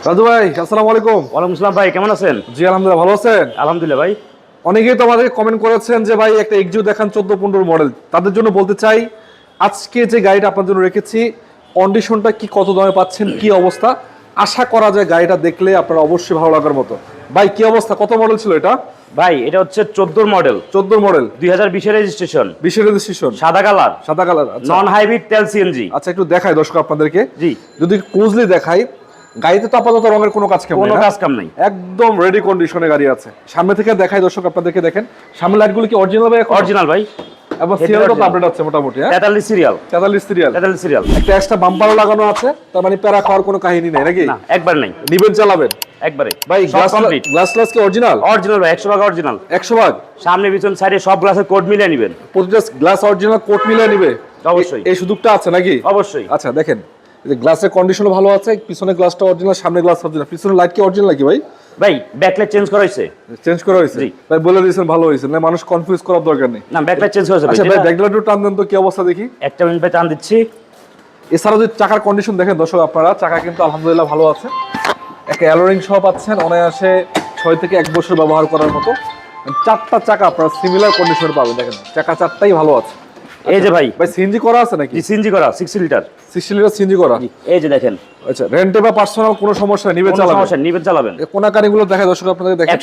রাজু ভাই, আসসালামু আলাইকুম। ওয়ালাইকুম আসসালাম ভাই, কেমন আছেন? জি আলহামদুলিল্লাহ, ভালো আছেন? আলহামদুলিল্লাহ ভাই। অনেকেই তো আমাদের কমেন্ট করেছেন যে ভাই একটা এক্সিও দেখান 14-15 মডেল। তাদের জন্য বলতে চাই, আজকে যে গাড়িটা আপনার জন্য রেখেছি, কন্ডিশনটা কি, কত দামে পাচ্ছেন, কি অবস্থা, আশা করা যায় গাড়িটা দেখলে আপনার অবশ্যই ভালো লাগার মতো। ভাই কি অবস্থা, কত মডেল ছিল এটা? ভাই এটা হচ্ছে 14 মডেল, 14 মডেল, 2020 এর রেজিস্ট্রেশন, 20 এর রেজিস্ট্রেশন, সাদা কালার, সাদা কালার, নন হাইব্রিড তেল সিএনজি। আচ্ছা একটু দেখাই দর্শক আপনাদেরকে, জি। যদি ক্লোজলি দেখাই, গাড়িতে তো আপাতত রঙের কোনো কাজ কোনো কাজ কাম নাই, একদম রেডি কন্ডিশনে গাড়ি আছে। সামনে থেকে দেখাই দর্শক আপনাদেরকে, দেখেন সামনে লাইটগুলো কি অরিজিনাল ভাই? অরিজিনাল ভাই। এবং সিরিয়ালটা তো আপডেট আছে মোটামুটি, হ্যাঁ 43 সিরিয়াল, 43 সিরিয়াল, 43 সিরিয়াল। একটা এক্সট্রা বাম্পারও লাগানো আছে, তার মানে প্যারা খাওয়ার কোনো কাহিনী নেই নাকি? না, একবার নাই, নিবেন চালাবেন একবারে ভাই। গ্লাস কি অরিজিনাল? অরিজিনাল ভাই, 100 ভাগ অরিজিনাল, 100 ভাগ। সামনে পিছন সাইডে সব গ্লাসের কোড মিলিয়ে নেবেন, প্রতিটা গ্লাস অরিজিনাল কোট মিলিয়ে নিবে অবশ্যই। এই সুযোগটা আছে নাকি? অবশ্যই। আচ্ছা দেখেন, এই যে গ্লাসের কন্ডিশনও ভালো আছে, পিছনে গ্লাসটা অরিজিনাল, সামনে গ্লাস অরিজিনাল, পিছনে লাইট কি অরিজিনাল নাকি ভাই? ভাই ব্যাকলাইট চেঞ্জ করা হয়েছে, চেঞ্জ করা হয়েছে ভাই, বলে দিয়েছেন ভালো হয়েছে, না মানুষ কনফিউজ করার দরকার নেই। না ব্যাকলাইট চেঞ্জ করা হয়েছে। আচ্ছা ভাই, ব্যাকলাইটও টান দেন তো, কি অবস্থা দেখি। একটা মিনিট ভাই টান দিচ্ছি। এছাড়া যদি চাকার কন্ডিশন দেখেন দর্শক আপনারা, চাকা কিন্তু আলহামদুলিল্লাহ ভালো আছে, একটা অ্যালোরিং সহ পাচ্ছেন, অনায়াসে 6 থেকে 1 বছর ব্যবহার করার মতো। 4টা চাকা আপনারা সিমিলার কন্ডিশনে পাবেন, দেখেন চাকা 4টাই ভালো আছে। এই যে ভাই, সিএনজি করা আছে নাকি? সিএনজি করা 60 লিটার, 60 লিটার সিএনজি করা। এই যে দেখেন। আচ্ছা, রেন্টে বা পার্সোনাল কোনো সমস্যা নিবে কোনো চালাবেন? সমস্যা নেই, নিবেন চালাবেন। কোনাকানিগুলো দেখায় দর্শক আপনাদের, দেখেন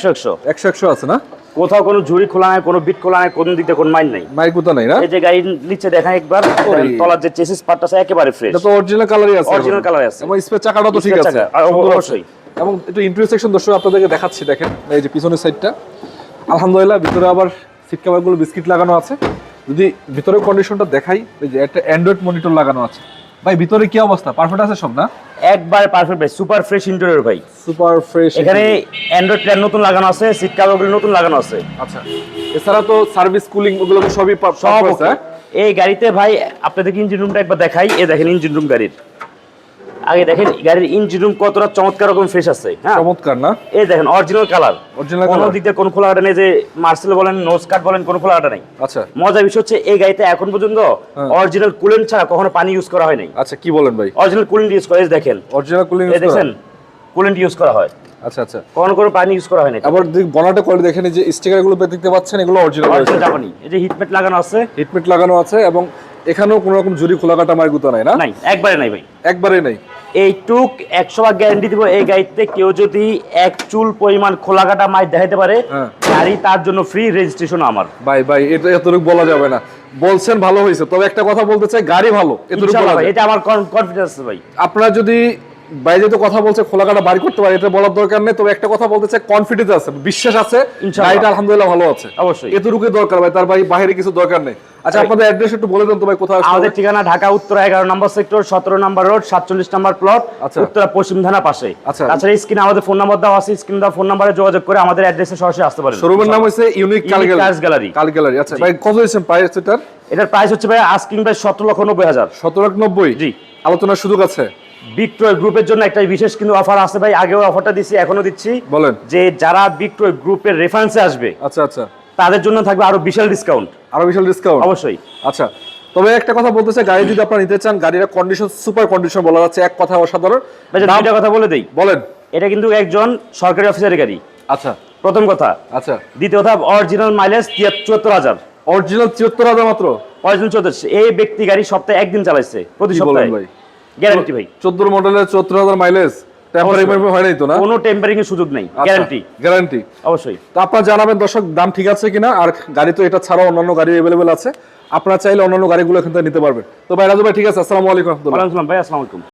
100 আছে না? কোথাও কোনো ঝুড়ি খোলা নাই, কোনো বিট খোলা নাই, কোনো দিক দিয়ে কোনো মাইন নাই, মাইক কোথা নাই না? এই যে গাড়ির নিচে দেখেন একবার, তলার যে চেসিস পার্টটা আছে একেবারে ফ্রেশ, এটা তো অরিজিনাল কালারই আছে, অরিজিনাল কালার আছে, এবং স্পেস চাকাটা তো ঠিক আছে অবশ্যই। এবং একটু ইন্টেরিয়র সেকশন দর্শক আপনাদেরকে দেখাচ্ছি, দেখেন এই যে পিছনের সাইডটা আলহামদুলিল্লাহ, ভিতরে আবার সিট কভারগুলো বিস্কিট লাগানো আছে। যদি ভিতরের কন্ডিশনটা দেখাই, এই যে একটা অ্যান্ড্রয়েড মনিটর লাগানো আছে। ভাই ভিতরে কি অবস্থা, পারফেক্ট আছে সব না? একবার পারফেক্ট ভাই, সুপার ফ্রেশ ইন্টেরিয়র ভাই, সুপার ফ্রেশ। এখানে অ্যান্ড্রয়েড প্ল্যান নতুন লাগানো আছে, সিট কভারগুলো নতুন লাগানো আছে। আচ্ছা, এছাড়া তো সার্ভিস কুলিং ওগুলো তো সবই সব আছে। এই গাড়িতে ভাই আপনাদেরকে ইঞ্জিন রুমটা একবার দেখাই, এই দেখেন ইঞ্জিন রুম গাড়ির, আগে দেখেন গাড়ির ইঞ্জিন রুম কতটা চমৎকার রকম ফ্রেশ আছে, হ্যাঁ চমৎকার না? এই দেখেন অরিজিনাল কালার, অরিজিনাল কোনো কালার, দিক দিয়ে কোনো খোলাঘাটা নেই, যে মার্সেল বলেন, নোজ কাট বলেন, কোনো খোলাঘাটা নেই। আচ্ছা, মজার বিষয় হচ্ছে এই গাড়িতে এখন পর্যন্ত অরিজিনাল কুলেন্ট ছাড়া কখনো পানি ইউজ করা হয় নাই। আচ্ছা কি বলেন ভাই? অরিজিনাল কুলেন্ট ইউজ করে, দেখেন অরিজিনাল কুলিং এই দেখেন কুলেন্ট ইউজ করা হয়, আচ্ছা আচ্ছা, কখনো কোনো পানি ইউজ করা হয় না। আবার বনাটে করে দেখেন, এই যে স্টিকারগুলো দেখতে পাচ্ছেন, এগুলো অরিজিনাল অরিজিনাল জাপানি, এই যে হিটমেট লাগানো আছে, হিটমেট লাগানো আছে, এবং এখানেও কোনো রকম জুরি খোলাকাটা মারগুতা নাই না? নাই, একবারে নাই ভাই, একবারে নাই। এইটুক 100 ভাগ গ্যারান্টি দিব, এই গাড়িতে কেউ যদি এক চুল পরিমাণ খোলাকাটা মাছ দেখাইতে পারে, গাড়ি তার জন্য ফ্রি, রেজিস্ট্রেশন আমার। ভাই ভাই এটা এতটুকু বলা যাবে না, বলছেন ভালো হয়েছে, তবে একটা কথা বলতে চাই, গাড়ি ভালো এতটুকু বলা যায়। এটা আমার কনফিডেন্স আছে ভাই। আপনারা যদি বাইরে তো কথা বলছে খোলাকাটা বাড়ি করতে পারে, এটা বলার দরকার নেই, তবে একটা কথা বলতে চাই, কনফিডেন্স আছে, বিশ্বাস আছে, গাড়িটা আলহামদুলিল্লাহ ভালো আছে, অবশ্যই এতটুকুই দরকার ভাই, তার বাইরে কিছু দরকার নেই। আচ্ছা আপনাদের অ্যাড্রেস একটু বলে দেন তো ভাই, কোথায়? আমাদের ঠিকানা ঢাকা উত্তর 11 নম্বর সেক্টর, 17 নম্বর রোড, 47 নম্বর প্লট, উত্তরা পশ্চিম থানা পাশে। তাছাড়া স্ক্রিনে আমাদের ফোন নাম্বার দেওয়া আছে, স্ক্রিনে দেওয়া ফোন নাম্বারে যোগাযোগ করে আমাদের অ্যাড্রেসে সরাসরি আসতে পারেন। শোরুমের নাম হচ্ছে ইউনিক কার গ্যালারি। আচ্ছা ভাই, কত দিয়েছেন প্রাইস এটার? এটার প্রাইস হচ্ছে ভাই আস্কিং প্রাইস 17,90,000। 17,90,000? জি। আলোচনার সুযোগ আছে? বিক্রয় গ্রুপের জন্য একটা বিশেষ কিন্তু অফার আছে ভাই, আগেও অফারটা দিচ্ছি, এখনো দিচ্ছি। বলেন। যে যারা বিক্রয় গ্রুপের রেফারেন্সে আসবে, আচ্ছা আচ্ছা, তাদের জন্য থাকবে আরো বিশাল ডিসকাউন্ট। আরো বিশাল ডিসকাউন্ট অবশ্যই। আচ্ছা, তবে একটা কথা বলতে চাই, গাড়ি যদি আপনারা নিতে চান, গাড়ির কন্ডিশন সুপার কন্ডিশন বলা যাচ্ছে, এক কথা অসাধারণ। দুইটা কথা বলে দেই। বলেন। এটা কিন্তু একজন সরকারি অফিসারের গাড়ি। আচ্ছা, প্রথম কথা। আচ্ছা, দ্বিতীয় কথা, অরিজিনাল মাইলেজ 74,000। অরিজিনাল 74,000 মাত্র? অরিজিনাল 74। এই ব্যক্তি গাড়ি সপ্তাহে একদিন চালাইছে, প্রতি সপ্তাহে। ভাই গ্যারান্টি ভাই, 14 মডেলের 74,000 মাইলেজ, টেম্পারিং হয় নাই তো না? কোনো টেম্পারিং এর সুযোগ নেই, গ্যারান্টি। গ্যারান্টি অবশ্যই। তো আপনারা জানাবেন দর্শক, দাম ঠিক আছে কিনা, আর গাড়ি তো এটা ছাড়াও অন্যান্য গাড়ি अवेलेबल আছে, আপনারা চাইলে অন্যান্য গাড়িগুলো এখান থেকে নিতে পারবেন। তো ভাই রাজু ভাই ঠিক আছে, আসসালামু আলাইকুম। ওয়া আলাইকুম আসসালাম ভাই, আসসালামু আলাইকুম।